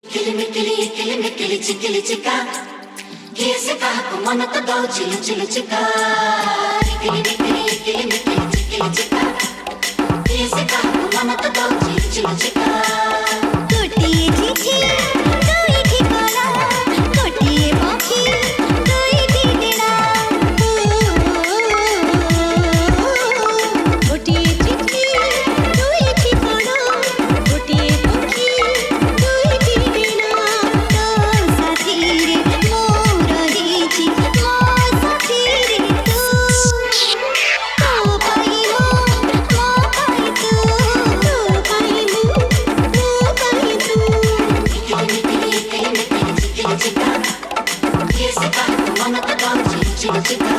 Ekili, Chikili, Chika. Kiye se kaha ko mano to dau chilu chika. Ekili, Chikili, Chika. Kiye se kaha ko mano to dau chilu chika. गोटिए चिठी दुईटी कला गोटिए पक्षी दुईटी डेरा गोटिए चिठी दुईटी कला गोटिए पक्षी दुईटी डेरा तो साथी रे मोर हेची मो साथी रे तू पाई मो पाई तू पाई मु पाई तू Chikili, Chika. Kiye se kaha ko mano to dau chilu chika.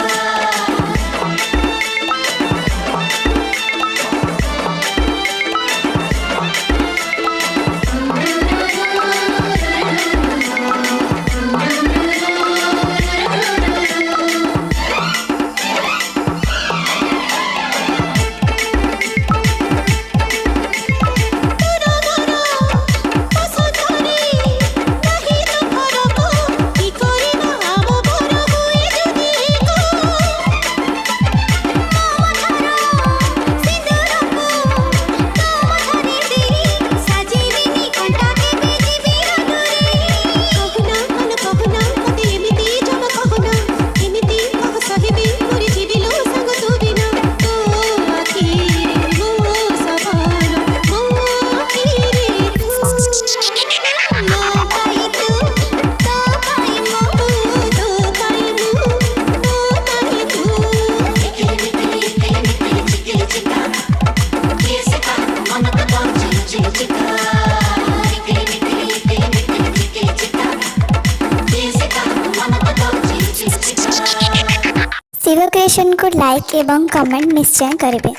Shiva creation को लाइक एवं कमेंट निश्चय करेंगे।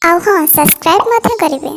आउ हाँ सब्सक्राइब मत करेंगे।